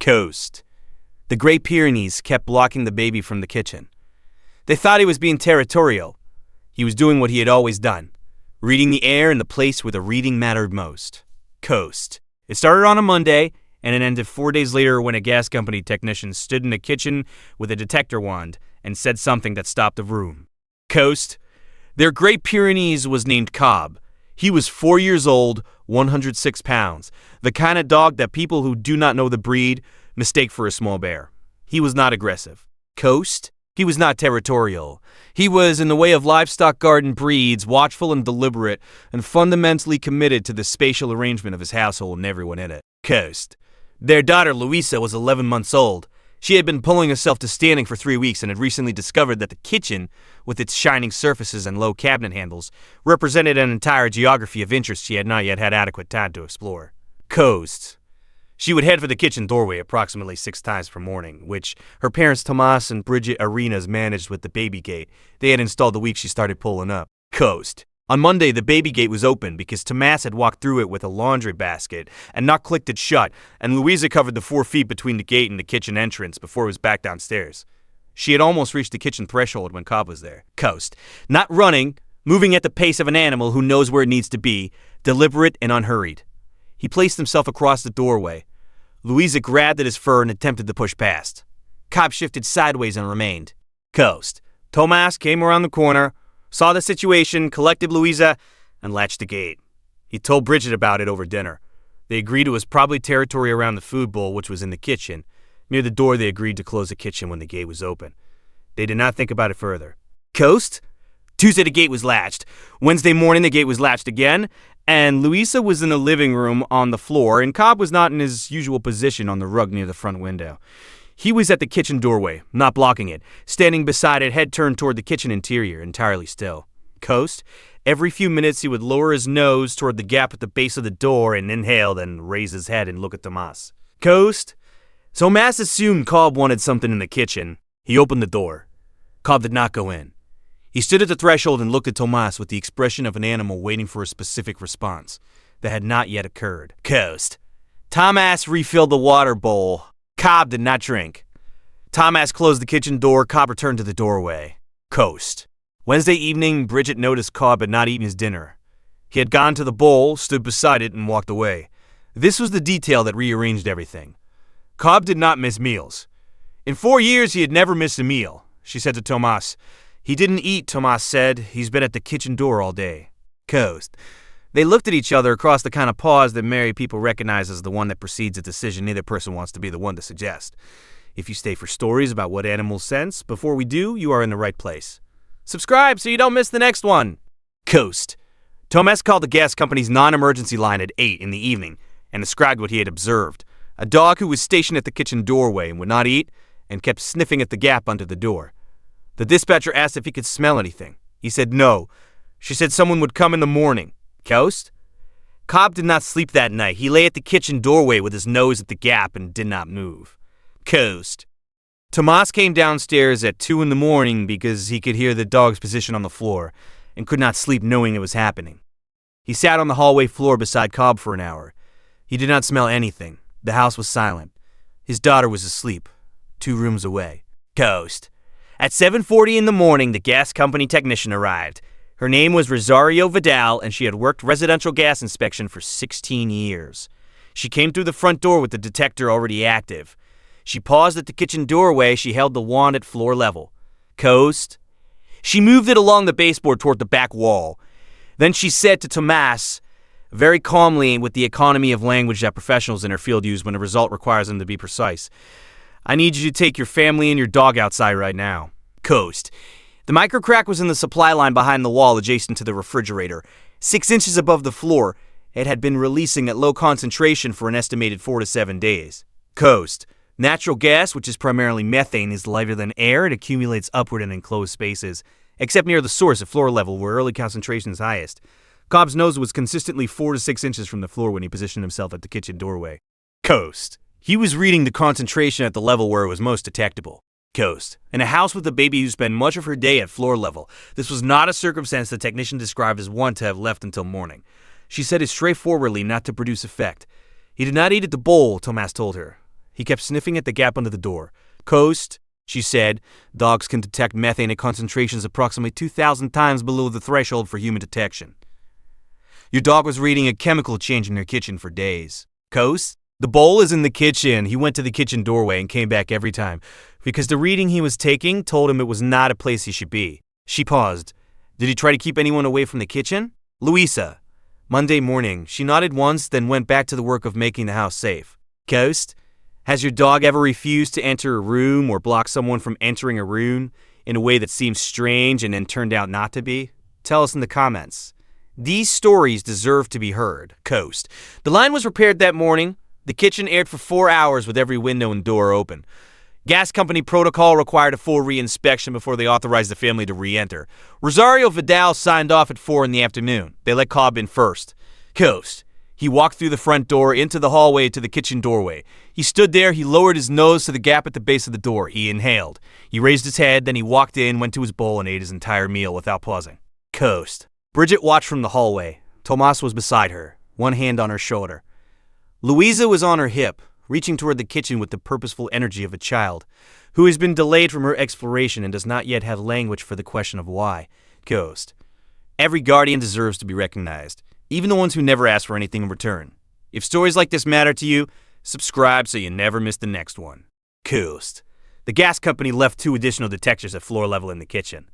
Coast. The Great Pyrenees kept blocking the baby from the kitchen. They thought he was being territorial. He was doing what he had always done, reading the air in the place where the reading mattered most. Coast. It started on a Monday, and it ended 4 days later when a gas company technician stood in the kitchen with a detector wand and said something that stopped the room. Coast. Their Great Pyrenees was named Cobb. He was 4 years old, 106 pounds, the kind of dog that people who do not know the breed mistake for a small bear. He was not aggressive. Coast. He was not territorial. He was, in the way of livestock garden breeds, watchful and deliberate, and fundamentally committed to the spatial arrangement of his household and everyone in it. Coast. Their daughter, Louisa, was 11 months old. She had been pulling herself to standing for 3 weeks and had recently discovered that the kitchen, with its shining surfaces and low cabinet handles, represented an entire geography of interest she had not yet had adequate time to explore. Coast. She would head for the kitchen doorway approximately 6 times per morning, which her parents Tomas and Bridget Arenas managed with the baby gate they had installed the week she started pulling up. Coast. On Monday, the baby gate was open because Tomas had walked through it with a laundry basket and not clicked it shut, and Louisa covered the 4 feet between the gate and the kitchen entrance before it was back downstairs. She had almost reached the kitchen threshold when Cobb was there. Coast. Not running, moving at the pace of an animal who knows where it needs to be, deliberate and unhurried. He placed himself across the doorway. Louisa grabbed at his fur and attempted to push past. Cobb shifted sideways and remained. Coast. Tomas came around the corner, saw the situation, collected Louisa, and latched the gate. He told Bridget about it over dinner. They agreed it was probably territory around the food bowl, which was in the kitchen. Near the door, they agreed to close the kitchen when the gate was open. They did not think about it further. Coast. Tuesday, the gate was latched. Wednesday morning, the gate was latched again, and Louisa was in the living room on the floor, and Cobb was not in his usual position on the rug near the front window. He was at the kitchen doorway, not blocking it, standing beside it, head turned toward the kitchen interior, entirely still. Coast. Every few minutes he would lower his nose toward the gap at the base of the door and inhale, then raise his head and look at Tomas. Coast. Tomas assumed Cobb wanted something in the kitchen. He opened the door. Cobb did not go in. He stood at the threshold and looked at Tomas with the expression of an animal waiting for a specific response that had not yet occurred. Coast. Tomas refilled the water bowl. Cobb did not drink. Tomas closed the kitchen door. Cobb returned to the doorway. Coast. Wednesday evening, Bridget noticed Cobb had not eaten his dinner. He had gone to the bowl, stood beside it, and walked away. This was the detail that rearranged everything. Cobb did not miss meals. In 4 years, he had never missed a meal, she said to Tomas. He didn't eat, Tomas said. He's been at the kitchen door all day. Coast. They looked at each other across the kind of pause that married people recognize as the one that precedes a decision neither person wants to be the one to suggest. If you stay for stories about what animals sense before we do, you are in the right place. Subscribe so you don't miss the next one. Coast. Tomas called the gas company's non-emergency line at 8 in the evening and described what he had observed. A dog who was stationed at the kitchen doorway and would not eat and kept sniffing at the gap under the door. The dispatcher asked if he could smell anything. He said no. She said someone would come in the morning. Coast. Cobb did not sleep that night. He lay at the kitchen doorway with his nose at the gap and did not move. Coast. Tomas came downstairs at 2 in the morning because he could hear the dog's position on the floor and could not sleep knowing it was happening. He sat on the hallway floor beside Cobb for an hour. He did not smell anything. The house was silent. His daughter was asleep, 2 rooms away. Coast. At 7:40 in the morning, the gas company technician arrived. Her name was Rosario Vidal, and she had worked residential gas inspection for 16 years. She came through the front door with the detector already active. She paused at the kitchen doorway. She held the wand at floor level. Coast. She moved it along the baseboard toward the back wall. Then she said to Tomas, very calmly with the economy of language that professionals in her field use when a result requires them to be precise, I need you to take your family and your dog outside right now. Coast. The microcrack was in the supply line behind the wall adjacent to the refrigerator. 6 inches above the floor, it had been releasing at low concentration for an estimated 4 to 7 days. Coast. Natural gas, which is primarily methane, is lighter than air. It accumulates upward in enclosed spaces, except near the source at floor level where early concentration is highest. Cobb's nose was consistently 4 to 6 inches from the floor when he positioned himself at the kitchen doorway. Coast. He was reading the concentration at the level where it was most detectable. Coast. In a house with a baby who spent much of her day at floor level, this was not a circumstance the technician described as one to have left until morning. She said it straightforwardly not to produce effect. He did not eat at the bowl, Tomas told her. He kept sniffing at the gap under the door. Coast, she said. Dogs can detect methane at concentrations approximately 2,000 times below the threshold for human detection. Your dog was reading a chemical change in your kitchen for days. Coast? The bowl is in the kitchen. He went to the kitchen doorway and came back every time, because the reading he was taking told him it was not a place he should be. She paused. Did he try to keep anyone away from the kitchen? Louisa. Monday morning, she nodded once, then went back to the work of making the house safe. Coast? Has your dog ever refused to enter a room or block someone from entering a room in a way that seemed strange and then turned out not to be? Tell us in the comments. These stories deserve to be heard. Coast. The line was repaired that morning. The kitchen aired for 4 hours with every window and door open. Gas company protocol required a full re-inspection before they authorized the family to re-enter. Rosario Vidal signed off at 4 in the afternoon. They let Cobb in first. Coast. He walked through the front door, into the hallway to the kitchen doorway. He stood there, he lowered his nose to the gap at the base of the door. He inhaled. He raised his head, then he walked in, went to his bowl, and ate his entire meal without pausing. Coast. Bridget watched from the hallway. Tomas was beside her, one hand on her shoulder. Louisa was on her hip, reaching toward the kitchen with the purposeful energy of a child who has been delayed from her exploration and does not yet have language for the question of why. Coast. Every guardian deserves to be recognized, even the ones who never ask for anything in return. If stories like this matter to you, subscribe so you never miss the next one. Coast. The gas company left 2 additional detectors at floor level in the kitchen.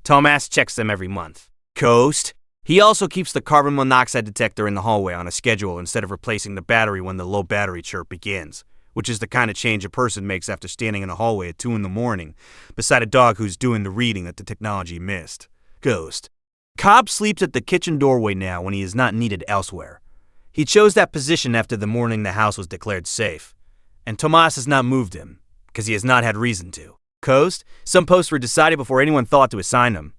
Tomas checks them every month. Coast. He also keeps the carbon monoxide detector in the hallway on a schedule instead of replacing the battery when the low battery chirp begins, which is the kind of change a person makes after standing in a hallway at 2 in the morning beside a dog who's doing the reading that the technology missed. Coast. Cobb sleeps at the kitchen doorway now when he is not needed elsewhere. He chose that position after the morning the house was declared safe, and Tomas has not moved him, because he has not had reason to. Coast. Some posts were decided before anyone thought to assign them.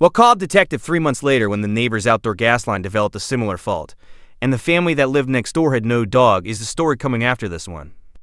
Well, called detective 3 months later when the neighbor's outdoor gas line developed a similar fault, and the family that lived next door had no dog, is the story coming after this one.